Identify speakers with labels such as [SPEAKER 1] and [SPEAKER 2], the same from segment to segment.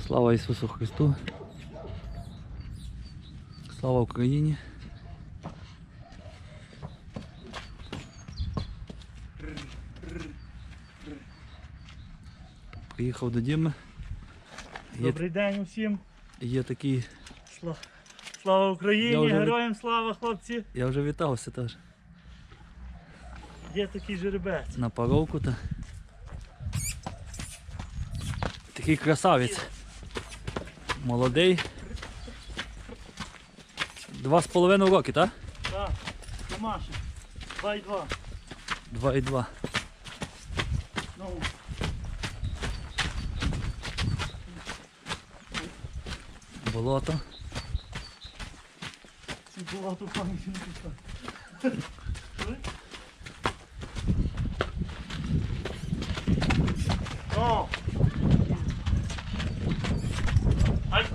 [SPEAKER 1] Слава Ісусу Христу! Слава Україні! Приїхав до Діми.
[SPEAKER 2] Добрий день усім.
[SPEAKER 1] Є такий...
[SPEAKER 2] Слава Україні, героям слава, хлопці.
[SPEAKER 1] Я вже вітався теж.
[SPEAKER 2] Є такий жеребець.
[SPEAKER 1] На паровку та. Такий красавець. Молодий. 2,5 роки, так?
[SPEAKER 2] Так, Томаші. 2,2.
[SPEAKER 1] 2,2.
[SPEAKER 2] Ну.
[SPEAKER 1] Болото.
[SPEAKER 2] Болото пам'яті не пішла. О! Ай!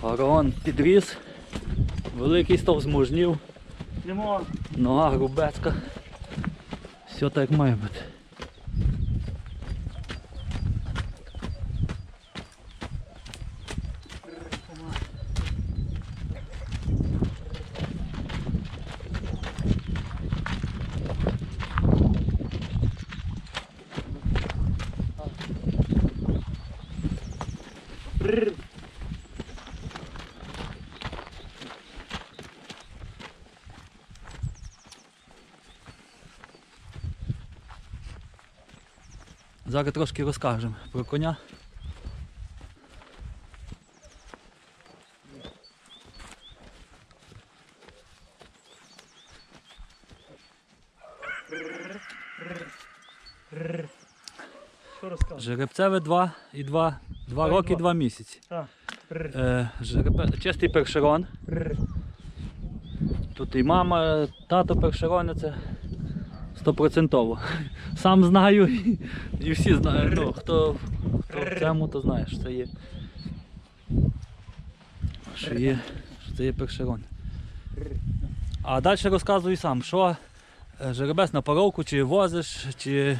[SPEAKER 1] Фараон підріс. Великий став змужнів.
[SPEAKER 2] Лимон.
[SPEAKER 1] Нога грубецька. Все так як має бути. Зараз трошки розкажемо про коня.
[SPEAKER 2] Що розказуєш?
[SPEAKER 1] Жеребцеве 2 роки 2 місяці.
[SPEAKER 2] Так.
[SPEAKER 1] Чистий першерон. Тут і мама, тато першерони, це 100%. Сам знаю і всі знають. Ну, хто в цьому, то знає, що це є. Що це є першерон. А далі розказую сам, що жеребець на паровку, чи возиш, чи...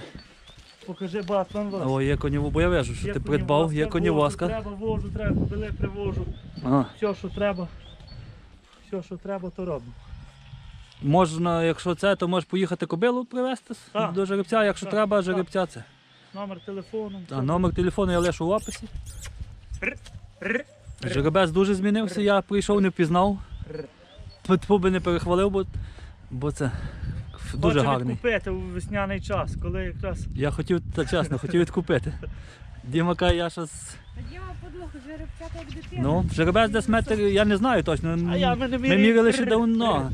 [SPEAKER 2] Покажи батон вас.
[SPEAKER 1] О, є конєву, бо я вижу, що ти придбав, є конєвозка.
[SPEAKER 2] Треба вожу, треба кобили привожу.
[SPEAKER 1] Ага.
[SPEAKER 2] Все, що треба, то робимо.
[SPEAKER 1] Можна, якщо це, то можеш поїхати кобилу привезти до жеребця, якщо треба, жеребця це.
[SPEAKER 2] Номер телефону.
[SPEAKER 1] Номер телефону я лишу в описі. Жеребець дуже змінився, я прийшов, не впізнав. Тьфу би не перехвалив, бо це дуже гарний.
[SPEAKER 2] Хочу відкупити у весняний час, коли якраз...
[SPEAKER 1] Я хотів, та чесно, хотів відкупити. Діма каже, я щось...
[SPEAKER 3] Діма подвох жеребця як дитина.
[SPEAKER 1] Ну, жеребець десь метр, я не знаю точно, ми міряли ще давно.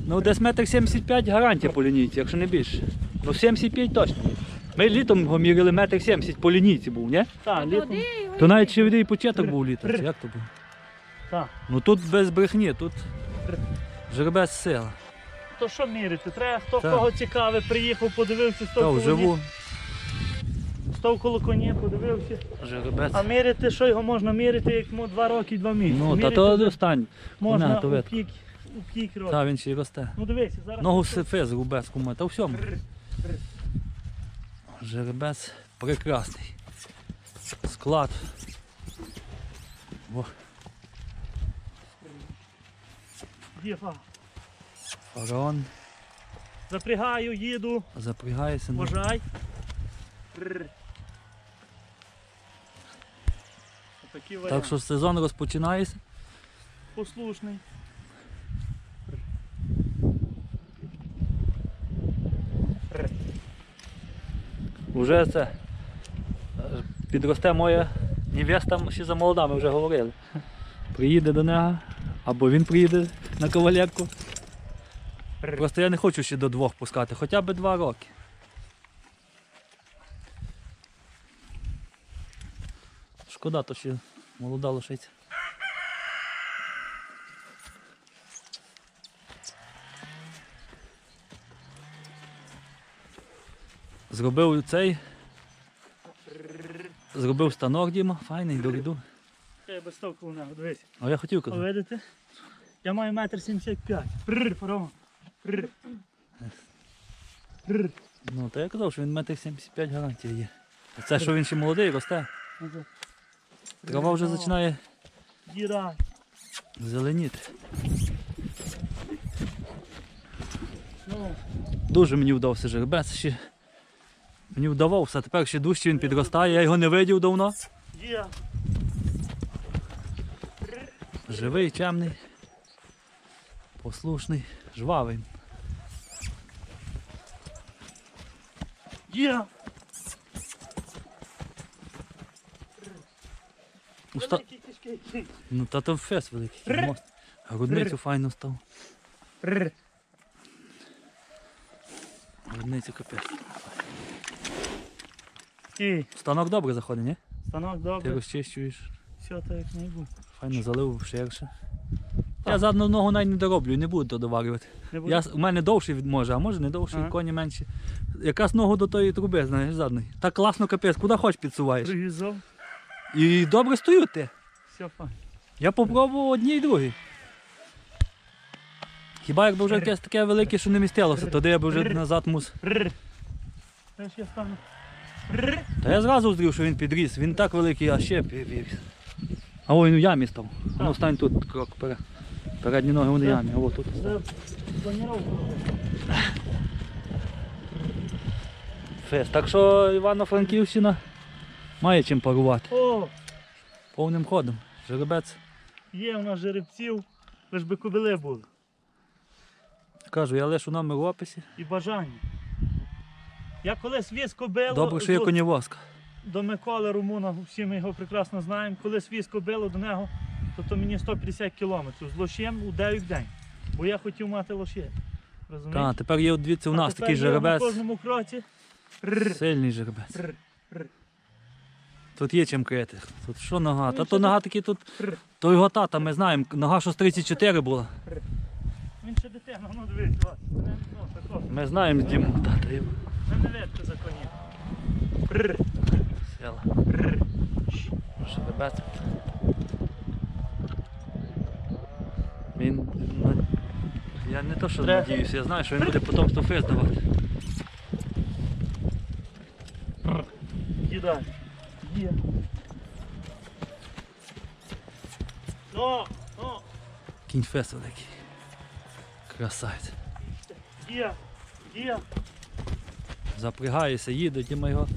[SPEAKER 1] Ну, десь метр 75 гарантія по лінійці, якщо не більше. Ну, 75 точно. Ми літом його міряли метр 70 по лінійці був, ні?
[SPEAKER 2] Так, літом.
[SPEAKER 1] То навіть шеврій початок був літом, чи як то був?
[SPEAKER 2] Так.
[SPEAKER 1] Ну тут без брехні, тут жеребець сила.
[SPEAKER 2] То що міряти? Треба, хто кого цікавий, приїхав, подивився, став коло коні, подивився.
[SPEAKER 1] Жеребець.
[SPEAKER 2] А міряти, що його можна міряти, як йому 2 роки і 2 місяці.
[SPEAKER 1] Ну, та то достань.
[SPEAKER 2] Можна у пік року.
[SPEAKER 1] Та він ще й росте.
[SPEAKER 2] Ну дивися, зараз...
[SPEAKER 1] Ногу сифи з рубецьку має, та всьому. Жеребець прекрасний. Склад. О. Фараон.
[SPEAKER 2] Запрягаю, їду.
[SPEAKER 1] Запрягається.
[SPEAKER 2] Вважай.
[SPEAKER 1] Так що сезон розпочинається.
[SPEAKER 2] Послушний.
[SPEAKER 1] Уже це підросте моя невеста, ще за молода, ми вже говорили. Приїде до нього, або він приїде на кавалерку. Просто я не хочу ще до 2 пускати, хоча б 2 роки. Шкода, то ще молода лошиця. Зробив цей. Зробив станок, Діма, файний, доріду.
[SPEAKER 2] Я без ставку у нього, дивись.
[SPEAKER 1] А я хотів казати.
[SPEAKER 2] Видите? Я маю 1,75 м. Прррр, Фараон. Прррр. Прррр.
[SPEAKER 1] Ну, то я казав, що він 1,75 м гарантія є. Це що він ще молодий, росте. Трава вже починає
[SPEAKER 2] Діра.
[SPEAKER 1] зеленіти.
[SPEAKER 2] Ну,
[SPEAKER 1] Дуже мені вдався жеребець ще. Мені вдавався, тепер ще дужче він підростає, я його не видів давно.
[SPEAKER 2] є.
[SPEAKER 1] Живий, чемний, послушний, жвавий.
[SPEAKER 2] Є.
[SPEAKER 1] Уста...
[SPEAKER 2] Великий кишки.
[SPEAKER 1] Ну та то фес великий. Мост. Грудницю файно став. Грудницю капець.
[SPEAKER 2] І
[SPEAKER 1] Станок добре заходить, ні?
[SPEAKER 2] станок
[SPEAKER 1] Ти
[SPEAKER 2] добре.
[SPEAKER 1] розчищуєш,
[SPEAKER 2] Все так як не буде.
[SPEAKER 1] файно залив ширше. Я за одну ногу навіть не дороблю, не буду то доварювати.
[SPEAKER 2] Не буде?
[SPEAKER 1] У мене довший може, а може не довший,
[SPEAKER 2] Ага.
[SPEAKER 1] коні менші. Якраз ногу до тої труби, знаєш, задної. Так класно капець, куди хочеш підсуваєш.
[SPEAKER 2] Привізав.
[SPEAKER 1] І добре стоють ти.
[SPEAKER 2] Все файно.
[SPEAKER 1] Я попробував одні і другі. Хіба якби вже якесь таке велике, що не містилося, тоді я б вже назад мус.
[SPEAKER 2] Теж я стану.
[SPEAKER 1] Та я зразу зрів, що він підріс. Він так великий, а ще підріс. А ой, він у ямі став. А ну стань тут крок вперед. Передні ноги у ямі, а от тут.
[SPEAKER 2] Це планіровку.
[SPEAKER 1] Фест. Так що Івано-Франківщина має чим парувати.
[SPEAKER 2] О,
[SPEAKER 1] Повним ходом. Жеребець.
[SPEAKER 2] є в нас жеребців, лиш би кобили були.
[SPEAKER 1] Кажу, я лишу номер в описі.
[SPEAKER 2] І бажання. Я колись віз кобилу
[SPEAKER 1] Добре, що є коневозка.
[SPEAKER 2] до Миколи Румуна, всі ми його прекрасно знаємо. Колись віз кобилу до нього, то мені 150 кілометрів з лошем у 9 день. Бо я хотів мати лоше. Розумієш?
[SPEAKER 1] Так, тепер є, дивіться, у
[SPEAKER 2] А
[SPEAKER 1] нас
[SPEAKER 2] тепер
[SPEAKER 1] такий
[SPEAKER 2] є На
[SPEAKER 1] жеребець.
[SPEAKER 2] кожному кроці.
[SPEAKER 1] Сильний жеребець.
[SPEAKER 2] Р, р.
[SPEAKER 1] Тут є чим крити. Тут що нога?
[SPEAKER 2] Ну,
[SPEAKER 1] Та
[SPEAKER 2] що
[SPEAKER 1] то
[SPEAKER 2] тут?
[SPEAKER 1] нога такі тут.
[SPEAKER 2] Р.
[SPEAKER 1] То його тата, ми знаємо, нога що з 34 була.
[SPEAKER 2] Він ще дитина, ну дивись, бач. Мене, ну, тако.
[SPEAKER 1] Ми знаємо з Дімом тата його.
[SPEAKER 2] Мене летко за коні. Р,
[SPEAKER 1] Села.
[SPEAKER 2] р.
[SPEAKER 1] Жеребець. Він. ну, Я не то, що
[SPEAKER 2] Треба.
[SPEAKER 1] надіюся, я знаю, що він буде потомство фест давати.
[SPEAKER 2] Їдай. Є. О, о,
[SPEAKER 1] Кінь фест великий. Красавець.
[SPEAKER 2] є, є.
[SPEAKER 1] Запрягається, їде, Діма його.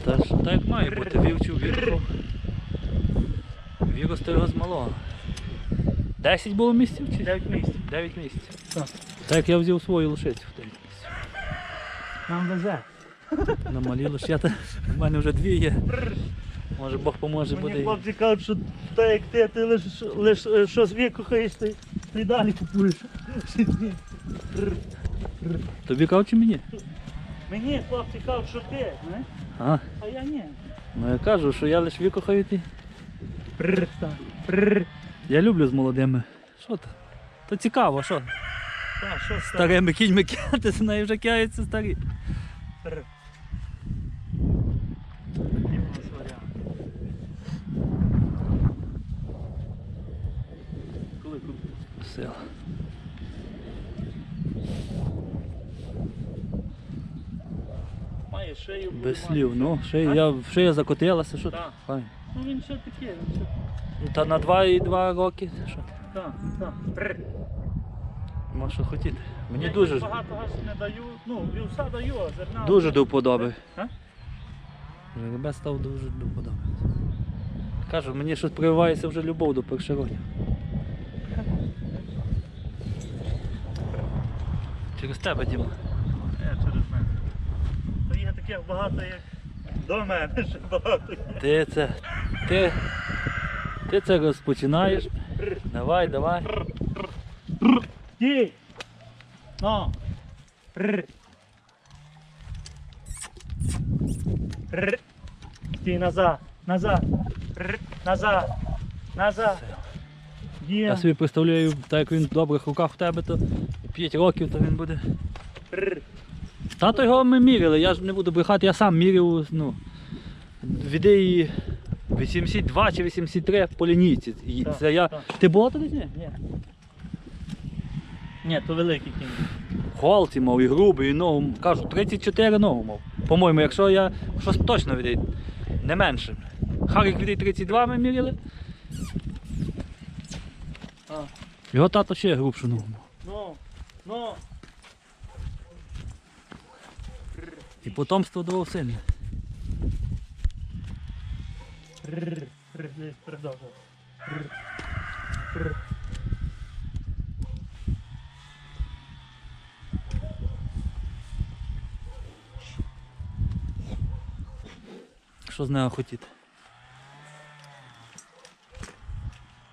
[SPEAKER 1] Та ж так як має бути, вівчу, вірхов. Вірусти його з малого. 10 було місяців чи?
[SPEAKER 2] 9 місць.
[SPEAKER 1] 9 місяців.
[SPEAKER 2] Так.
[SPEAKER 1] Так як я взяв свою лошицю в 9 місяців.
[SPEAKER 2] Нам везе.
[SPEAKER 1] На малі лошята. У мене вже 2 є. Може Бог поможе, буде.
[SPEAKER 2] Мені
[SPEAKER 1] і-
[SPEAKER 2] хлопці кажуть, що так як ти лише що з віку ходиш, ти й далі купуєш.
[SPEAKER 1] Тобі кажуть чи мені?
[SPEAKER 2] Мені хлопці кажуть, що ти, не?
[SPEAKER 1] А,
[SPEAKER 2] А я ні.
[SPEAKER 1] ну я кажу, що я лише віку йти.
[SPEAKER 2] Так.
[SPEAKER 1] Я люблю з молодими. Що то? То цікаво, що?
[SPEAKER 2] Так, що
[SPEAKER 1] Старими кіньми кидатися, неї вже кидаються старі.
[SPEAKER 2] Такий у нас варіант. Коли купив?
[SPEAKER 1] Сила.
[SPEAKER 2] Має шию. буде
[SPEAKER 1] Без
[SPEAKER 2] мати.
[SPEAKER 1] слів, ну,
[SPEAKER 2] А?
[SPEAKER 1] шия закотилася, що?
[SPEAKER 2] Так.
[SPEAKER 1] Файно.
[SPEAKER 2] Ну він ще таке, він ще.
[SPEAKER 1] Ну, та на 2,2 роки, що?
[SPEAKER 2] Так, так.
[SPEAKER 1] Може що хотіти. Мені
[SPEAKER 2] Я
[SPEAKER 1] дуже,
[SPEAKER 2] багато газу не даю, ну, вівса даю, а зерна.
[SPEAKER 1] дуже до вподоби.
[SPEAKER 2] А?
[SPEAKER 1] Жеребець став дуже до вподоби. Кажу, мені щось прививається вже любов до першеродів. Через тебе, Діма.
[SPEAKER 2] Через мене. То є таких багато, як до мене ще багато.
[SPEAKER 1] Ти це розпочинаєш. Давай, давай.
[SPEAKER 2] Стій! Ну! Стій назад! Назад! Назад! Назад! Є!
[SPEAKER 1] Я собі представляю, так як він в добрих руках в тебе, то 5 років, то він буде. Тато його ми міряли, я ж не буду брехати, я сам міряв, ну, від її 82 чи 83 по лінійці. І
[SPEAKER 2] Так,
[SPEAKER 1] це я...
[SPEAKER 2] так.
[SPEAKER 1] Ти була туди? Ні?
[SPEAKER 2] Ні. Ні, то великий кінь.
[SPEAKER 1] холці мав, і грубий, і ногу. Кажу, 34 ногу мав. По-моєму, якщо я щось точно віддаю, не менше. Харік віддає 32 ми міряли.
[SPEAKER 2] А.
[SPEAKER 1] Його тато ще грубшу ногу мав.
[SPEAKER 2] Ну.
[SPEAKER 1] І потомство давав сильне.
[SPEAKER 2] Продовжуй.
[SPEAKER 1] Що з нього хотіти?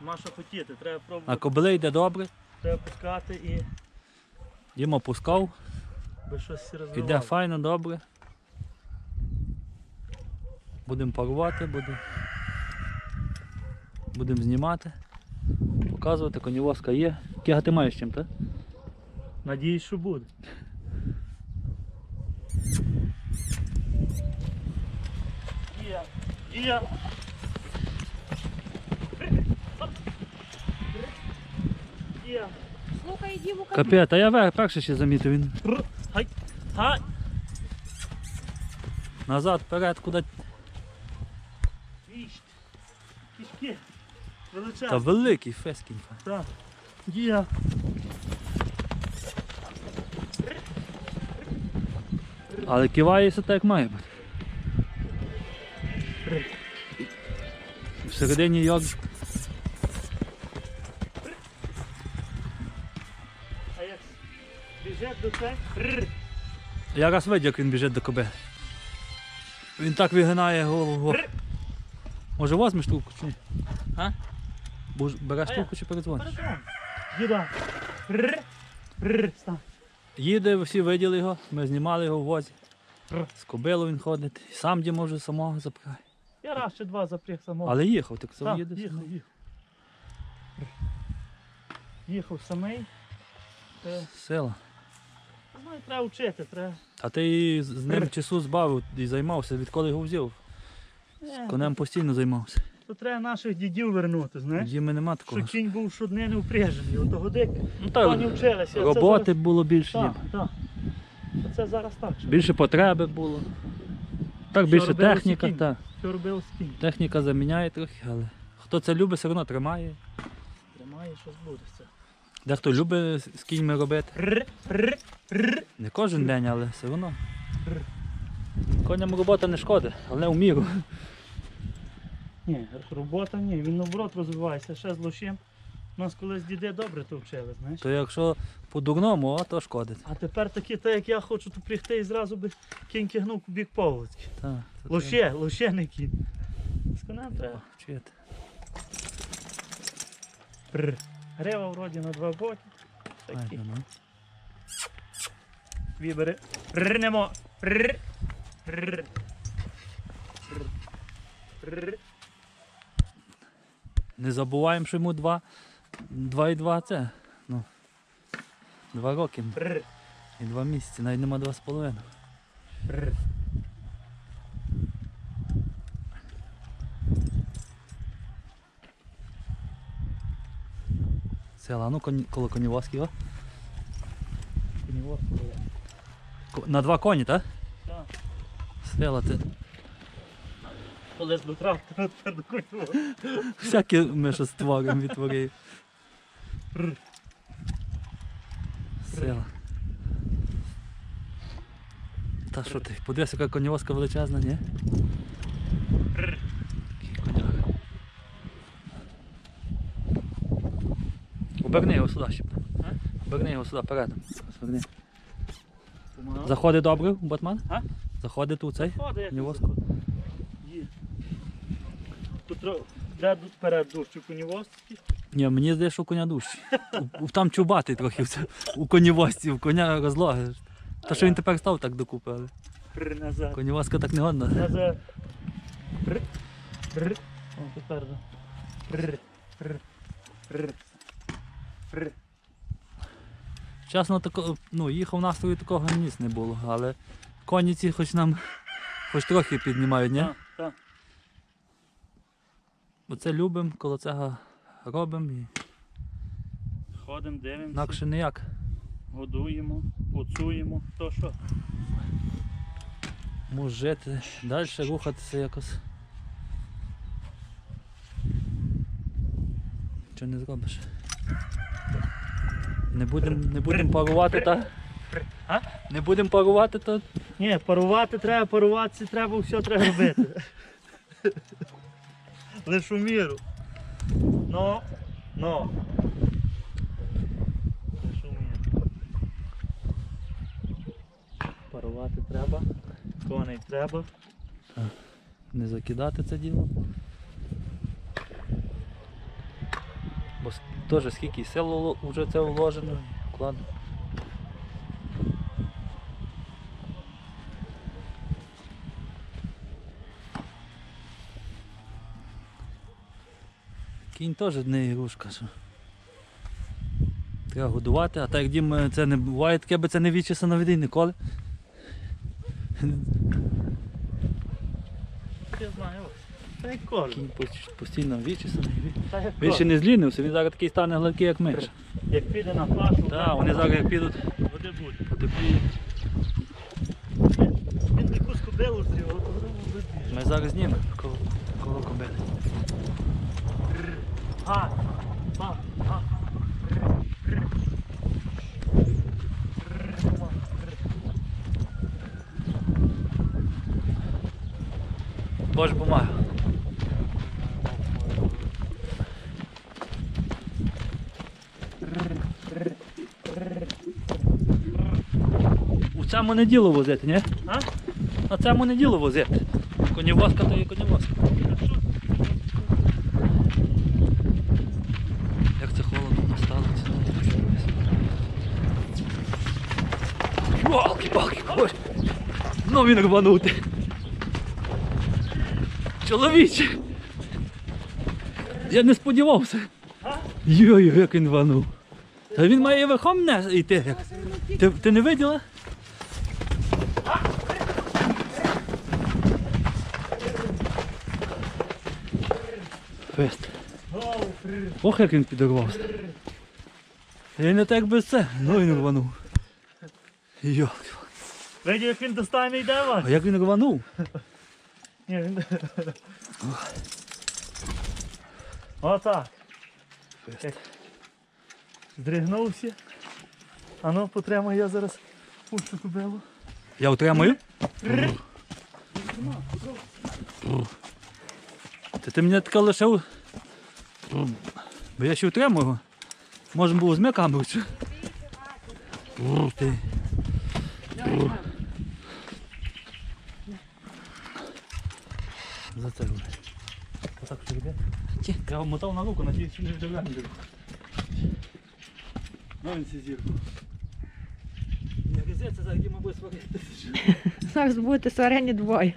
[SPEAKER 2] Маша хотіти, треба
[SPEAKER 1] А
[SPEAKER 2] пробувати,
[SPEAKER 1] кобили йде добре.
[SPEAKER 2] треба пускати і
[SPEAKER 1] Діма пускав,
[SPEAKER 2] би щось всі
[SPEAKER 1] іде
[SPEAKER 2] розвивало.
[SPEAKER 1] файно, добре. Будемо парувати, будемо знімати, показувати, конівозка є. Кіга ти маєш чим, так?
[SPEAKER 2] Надіюсь, що буде. Є. Є.
[SPEAKER 3] Слухай, Діму,
[SPEAKER 1] Капець, а я перший ще замітив, він
[SPEAKER 2] Гай. Гай.
[SPEAKER 1] назад, вперед, куди.
[SPEAKER 2] Віщ. Кішки.
[SPEAKER 1] Та
[SPEAKER 2] Величезні.
[SPEAKER 1] великий фескінь.
[SPEAKER 2] Так. Є.
[SPEAKER 1] Але кивається так, як має бути. Всередині як.
[SPEAKER 2] А як біжить до це?
[SPEAKER 1] Я раз видів, як він біжить до коби. Він так вигинає голову. Може возьмеш трубку чи ні? А? Береш
[SPEAKER 2] А я?
[SPEAKER 1] трубку чи передзвониш?
[SPEAKER 2] Передзвон. Їда. Стань.
[SPEAKER 1] Їде, всі виділи його, ми знімали його в возі. З кобилою він ходить. І сам Діма вже самого запрягає.
[SPEAKER 2] Я раз чи два запряг самого.
[SPEAKER 1] Але їхав, так сам
[SPEAKER 2] Так,
[SPEAKER 1] їде.
[SPEAKER 2] їхав.
[SPEAKER 1] самий.
[SPEAKER 2] Їхав самий.
[SPEAKER 1] Сила.
[SPEAKER 2] Ну і треба вчити, треба.
[SPEAKER 1] А ти з ним часу збавив і займався, відколи його взяв. Конем постійно займався.
[SPEAKER 2] То треба наших дідів вернути, знаєш?
[SPEAKER 1] Діми нема
[SPEAKER 2] Що
[SPEAKER 1] такого.
[SPEAKER 2] кінь був щодня не впряжений, отого дик.
[SPEAKER 1] Ну,
[SPEAKER 2] Коні
[SPEAKER 1] так,
[SPEAKER 2] вчилися. а це
[SPEAKER 1] роботи
[SPEAKER 2] зараз-
[SPEAKER 1] було більше.
[SPEAKER 2] Так,
[SPEAKER 1] Дім.
[SPEAKER 2] так. А це зараз так. що
[SPEAKER 1] Більше потреби було. Так,
[SPEAKER 2] Що
[SPEAKER 1] більше
[SPEAKER 2] робилося
[SPEAKER 1] техніка,
[SPEAKER 2] кінь?
[SPEAKER 1] так.
[SPEAKER 2] Все робив з кінь.
[SPEAKER 1] Техніка заміняє трохи, але хто це любить, все одно тримає.
[SPEAKER 2] Тримає, щось буде з це.
[SPEAKER 1] Дехто любить з кіньми робити. Не кожен день, але все одно. Коням робота не шкодить, але в міру.
[SPEAKER 2] Ні, робота ні, він наоборот розвивається, ще з лошем. У нас колись діди добре то вчили, знаєш.
[SPEAKER 1] То якщо по-дурному, то шкодить.
[SPEAKER 2] А тепер такі, так як я хочу, то прийти і зразу би кінь кигнув у бік Павловський.
[SPEAKER 1] Так, то треба
[SPEAKER 2] Лоще не кінь. З конем треба.
[SPEAKER 1] вчити.
[SPEAKER 2] Грива вроді на два боки. Такі.
[SPEAKER 1] Файно, ну.
[SPEAKER 2] Вибери. Немо.
[SPEAKER 1] Не забуваємо, що йому 2,2 це. Ну, 2 роки і 2 місяці, навіть нема 2,5. Села, ну коло конівозки, о. На 2 коні, так?
[SPEAKER 2] Так.
[SPEAKER 1] Села, ти.
[SPEAKER 2] Колись до трактора, тепер до коню.
[SPEAKER 1] Всякі ми що створимо, відтворив. Сила. Та що ти, подивися, яка конівозка величезна, ні? Такий коняга. Оберни його сюди ще. Оберни його сюди передом. Зверни. Заходить добре у батман?
[SPEAKER 2] А?
[SPEAKER 1] Заходить у цей?
[SPEAKER 2] Ходить, як
[SPEAKER 1] Конівозку?
[SPEAKER 2] Є. Тут де перед дощу конівозки.
[SPEAKER 1] Ні, мені здається, що у коня дужчий. Там чубатий трохи у конівозці, у коня розлоги. Та що він тепер став так докупи, але
[SPEAKER 2] Назад.
[SPEAKER 1] конівозка так не годна.
[SPEAKER 2] Назад. О, тепер.
[SPEAKER 1] Чесно, ну, їхав настрою такого ніс не було, але коні ці хоч нам хоч трохи піднімають, ні?
[SPEAKER 2] Так.
[SPEAKER 1] Оце любимо, коло цього робимо і
[SPEAKER 2] Ходимо, дивимося.
[SPEAKER 1] інакше ніяк.
[SPEAKER 2] годуємо, поцуємо, то що.
[SPEAKER 1] Може жити, далі рухатися якось. Що не зробиш? Не будем парувати, та?
[SPEAKER 2] А?
[SPEAKER 1] Не будемо парувати, то
[SPEAKER 2] Ні, парувати треба, паруватися треба, все треба робити. Лиш у міру. Ну. Лиш у міру. Парувати треба, коней треба.
[SPEAKER 1] не закидати це діло. Бо теж скільки сил вже це вложено, вклад. Кінь теж не ігрушка. Що. Треба годувати, а так як Дім, це не буває таке, би це не відчесано від ніколи.
[SPEAKER 2] Я знаю ось. Та як кожен.
[SPEAKER 1] Кінь постійно відчесаний.
[SPEAKER 2] Та як
[SPEAKER 1] Він ще
[SPEAKER 2] кожен.
[SPEAKER 1] не злінився, він зараз такий стане гладкий, як миш.
[SPEAKER 2] Як піде на пасу,
[SPEAKER 1] Так, вони зараз як підуть
[SPEAKER 2] води буде.
[SPEAKER 1] потепліє.
[SPEAKER 2] Він якусь кобилу зрів, от воно буде.
[SPEAKER 1] Ми зараз знімемо коло кобили.
[SPEAKER 2] А.
[SPEAKER 1] Боже помагай. У цьому не діло возити, ні?
[SPEAKER 2] А?
[SPEAKER 1] На цьому не діло возити. Конівозка то є конівозка. Як це холодно настало. Палки, боже. Ну він рванути. Чоловіче. Я не сподівався. Йой, як він рванув. Та він має верхом не йти. Ти не виділа? Фест. Ох, як він підорвався. Я не так без це, ну він рванув. Йо.
[SPEAKER 2] Видів, як він достане йде вас?
[SPEAKER 1] А як він рванув?
[SPEAKER 2] Ні, він... Отак.
[SPEAKER 1] Фест.
[SPEAKER 2] Здригнувся. А ну, потримай, я зараз пущу кобилу.
[SPEAKER 1] Я утримаю? Ти мене таке лишив. Бо я ще утримую його. Можемо було з камеру. Чи? Ти. За це вже.
[SPEAKER 2] Отак що йде.
[SPEAKER 1] Я вам мотав на руку, надіюсь, що не вдивляю. Ну він зірку. Не везеться, зараз Діма буде сваритися.
[SPEAKER 3] Зараз будете сварені двоє.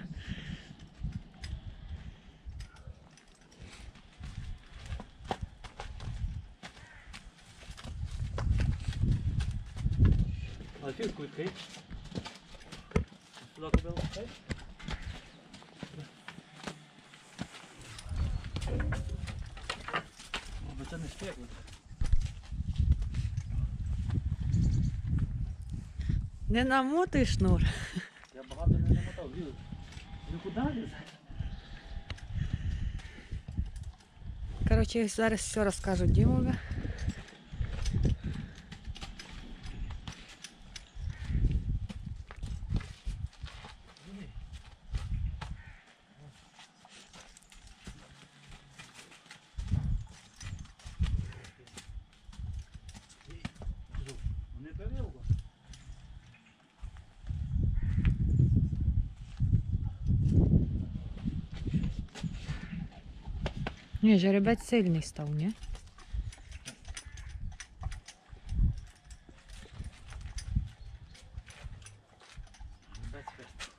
[SPEAKER 1] А фірку відкрий. Сюди кобилу пускай. Бо це не спекло.
[SPEAKER 3] Не намотуй шнур.
[SPEAKER 1] Я багато не намотав, вірю. Ну куди лізе?
[SPEAKER 3] Коротше, зараз все розкажу Дімові.
[SPEAKER 1] Не бери його.
[SPEAKER 3] Ні, жеребець сильний став, ні?
[SPEAKER 1] Без фест.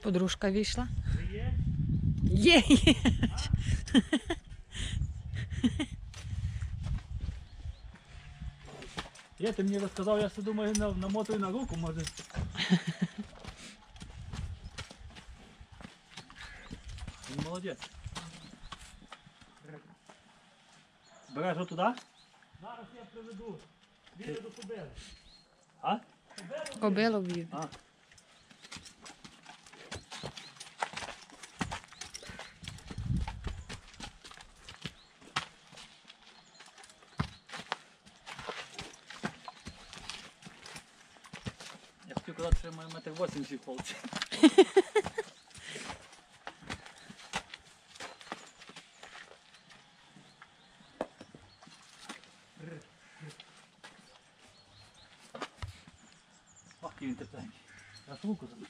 [SPEAKER 3] Подружка вийшла.
[SPEAKER 2] Ви є?
[SPEAKER 3] Є.
[SPEAKER 1] Є, ти мені розказав, я все думаю, намотую на руку, може. Він молодець. Береш отуди?
[SPEAKER 2] Зараз я приведу. Відео кобили.
[SPEAKER 1] А?
[SPEAKER 3] Кобилу вів.
[SPEAKER 1] А. Я хотів казати, що я маю 1,80 м в полці. Ох, який він тепленький. Раз руку забив.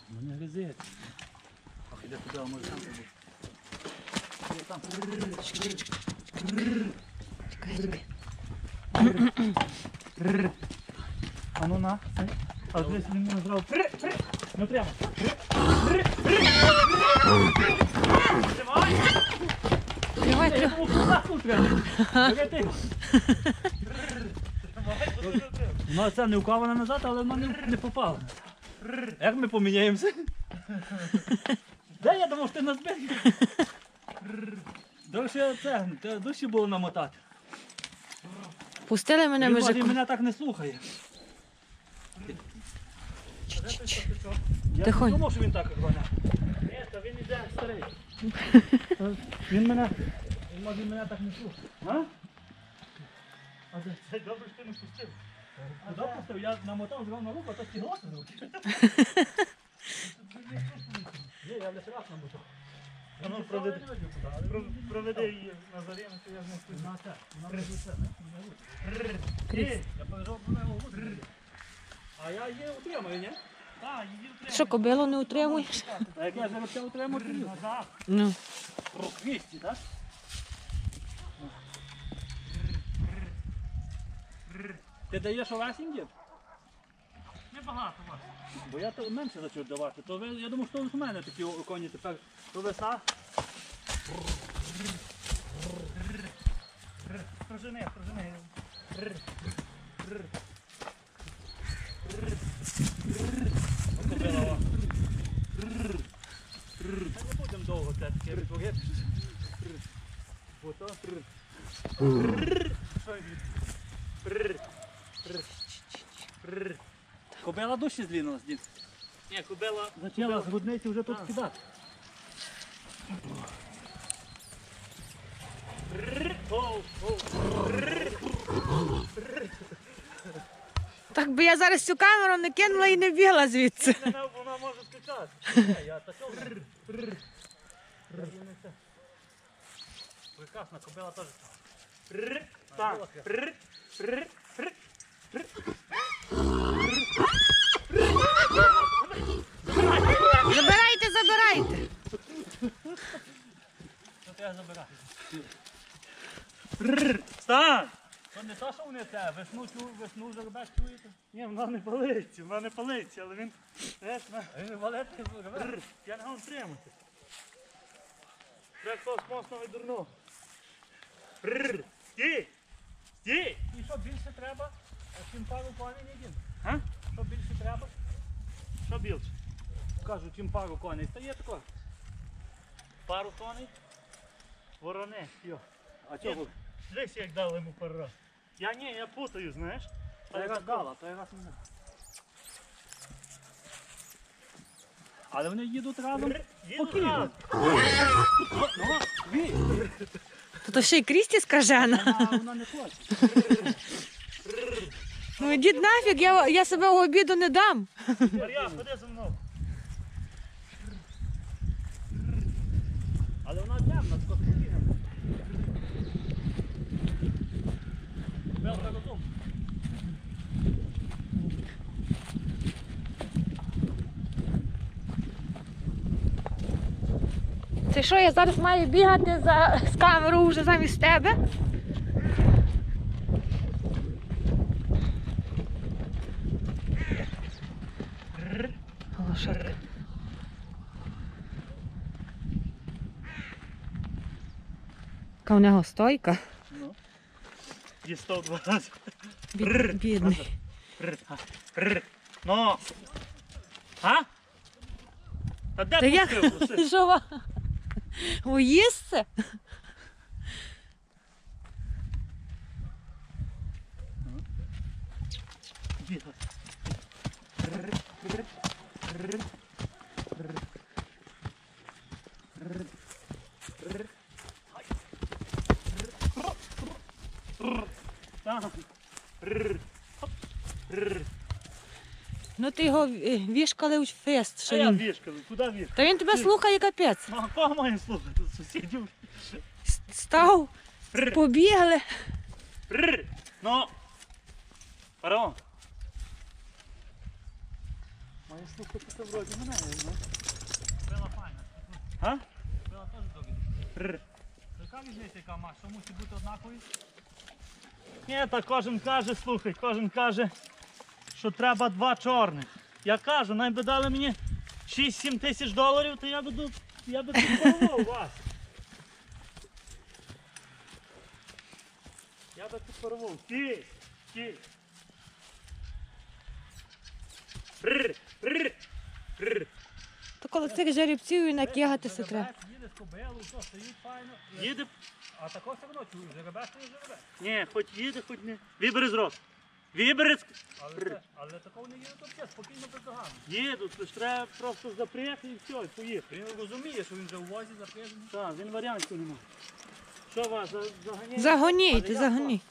[SPEAKER 1] Ну не гризить. Ох, іде туди, а може там побути. Іде там.
[SPEAKER 3] Чекай.
[SPEAKER 2] А ну на. А десь він мене зразу. Ну прямо.
[SPEAKER 3] Тривай,
[SPEAKER 1] Я
[SPEAKER 3] тривай.
[SPEAKER 1] думав, що так тут треба. Бери. Вона це не вкавана назад, але вона не попала. Як ми поміняємося? Де я думав, що ти нас бив? Довше це, душі було намотати.
[SPEAKER 3] Пустили мене
[SPEAKER 1] Він
[SPEAKER 3] межи.
[SPEAKER 1] вроді мене так не слухає. Я
[SPEAKER 3] Тихонь.
[SPEAKER 1] не думав, що він так гоняє.
[SPEAKER 2] Ні, та він іде старий.
[SPEAKER 1] Він може мене так не слухає. А?
[SPEAKER 2] А це добре, що ти не пустив.
[SPEAKER 1] Допустив, я намотав зразу на руку, а то стігло з руки. Ні, я лише раз намотав.
[SPEAKER 2] А ну проведи її на заріну, то я не встиг.
[SPEAKER 1] На це, на це.
[SPEAKER 2] Ні.
[SPEAKER 1] Я пережив про нього гуси. А я її утримаю, ні?
[SPEAKER 2] Так, її утримай.
[SPEAKER 3] Що, кобилу не утримуєш?
[SPEAKER 1] А як я зараз це утримую, то ні.
[SPEAKER 2] Назад.
[SPEAKER 3] Ну.
[SPEAKER 1] Про 200, так? Ти даєш овесім, дід?
[SPEAKER 2] Небагато вас.
[SPEAKER 1] Бо я то менше почав давати. То я думав, що у мене такі коні тепер. То весна.
[SPEAKER 2] Прожени.
[SPEAKER 1] Кобила. Та не будемо довго це таке відтворити. Ото.
[SPEAKER 2] Що він?
[SPEAKER 1] Кобила душі злінулась, дід.
[SPEAKER 2] Ні, кобила.
[SPEAKER 1] Зачала з грудниці вже тут
[SPEAKER 2] Так.
[SPEAKER 1] скидати.
[SPEAKER 3] Так би я зараз цю камеру не кинула і не бігла звідси.
[SPEAKER 2] Вона може скачати.
[SPEAKER 1] Я такого. Прекрасна, кобила теж.
[SPEAKER 2] Так.
[SPEAKER 3] Забирайте.
[SPEAKER 1] Що треба забирати?
[SPEAKER 2] Стань!
[SPEAKER 1] То не то, що вони це, весну жеребець чуєте?
[SPEAKER 2] Ні, вона не палиться, але він.
[SPEAKER 1] Він валетки жеребець.
[SPEAKER 2] Я не можу тримати. Треба хтось моцно віддурнув. Стій! Стій!
[SPEAKER 1] І що більше треба? Чим пару коней не дім.
[SPEAKER 2] А?
[SPEAKER 1] Що більше треба?
[SPEAKER 2] Що більше?
[SPEAKER 1] Кажу, чим пару коней. Стає тако.
[SPEAKER 2] Пару тоней? Ворони. Йо.
[SPEAKER 1] А чого?
[SPEAKER 2] Дивись, як дали йому пару раз. Я путаю, знаєш?
[SPEAKER 1] Той раз дала, той раз не. Але вони їдуть разом.
[SPEAKER 2] Їду
[SPEAKER 1] Спокійно. Ну, вій.
[SPEAKER 3] То ще й Крісті скажена.
[SPEAKER 1] Вона не хоче.
[SPEAKER 3] Ну ідіть нафіг, я себе в обіду не дам.
[SPEAKER 2] Мар'я, ходи за мною.
[SPEAKER 1] Але вона темна, спокійна. Белка розум.
[SPEAKER 3] Це що, я зараз маю бігати з камерою вже замість тебе? Лошадка. Яка у нього стойка.
[SPEAKER 2] Ну. Дістав 2 рази.
[SPEAKER 3] Бідний.
[SPEAKER 2] Ну. А? Та де
[SPEAKER 3] Та як?
[SPEAKER 2] пустив? Лоси?
[SPEAKER 3] Що ва? Уїсться?
[SPEAKER 2] Бігай. Так.
[SPEAKER 3] Ну ти його вішкали у фест,
[SPEAKER 2] А
[SPEAKER 3] що
[SPEAKER 2] я
[SPEAKER 3] він.
[SPEAKER 2] вішкали, куди вішкали?
[SPEAKER 3] Та він тебе слухає капець.
[SPEAKER 2] Ну, а кого маємо слухати? Сусідів?
[SPEAKER 3] Став, побігли.
[SPEAKER 2] Ну. Фараон. Має слухати це вроді мене, ну. Била файна. А? Била теж добре. Яка різниця, яка має? Що мусить бути однаковий? Ні, та кожен каже, слухай, кожен каже, що треба 2 чорних. Я кажу, най би дали мені 6-7 тисяч доларів, то я би тут порвав вас. Я би тут порвав. Ті.
[SPEAKER 3] То коли цих жеребців і накигатися треба.
[SPEAKER 1] Їде з кобилу, то стоїть файно.
[SPEAKER 2] Їде.
[SPEAKER 1] А такого все одно чую, жеребець то є жеребець.
[SPEAKER 2] Ні, хоч їде, хоч не. Вибери зрос. Вибери.
[SPEAKER 1] Але такого не їде то все, спокійно бездоганно.
[SPEAKER 2] Їду, то ж треба просто запрягти і все, і поїхати.
[SPEAKER 1] Він розуміє, що він вже у возі запряжений.
[SPEAKER 2] Так, він варіантів немає. Що вас, заганяє?
[SPEAKER 3] Загоніти, загоні.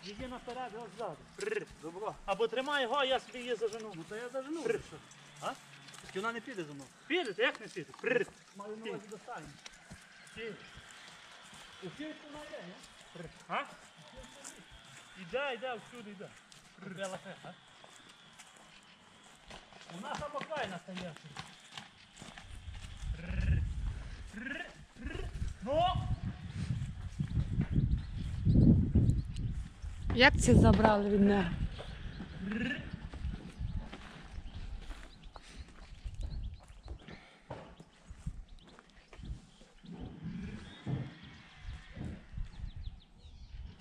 [SPEAKER 2] Їди наперед, ось ззаду. Добро. Або тримай його, а я собі її зажену.
[SPEAKER 1] Ну то я зажену.
[SPEAKER 2] А?
[SPEAKER 1] Тільки вона не піде за мною.
[SPEAKER 2] Піде, то як не піде?
[SPEAKER 1] Маю на увазі достатньо. Усі вона йде, ні?
[SPEAKER 2] А? Іде, всюди йде.
[SPEAKER 1] Кобила фест, а? Вона сама файна стає.
[SPEAKER 2] Ну!
[SPEAKER 3] Як це забрали від нього?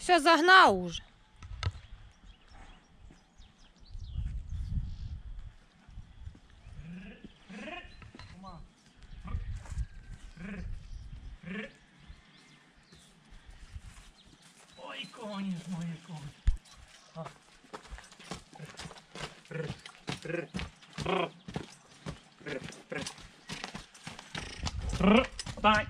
[SPEAKER 3] Все, загнав уже.
[SPEAKER 2] Ой, коні ж мої коні. Дай.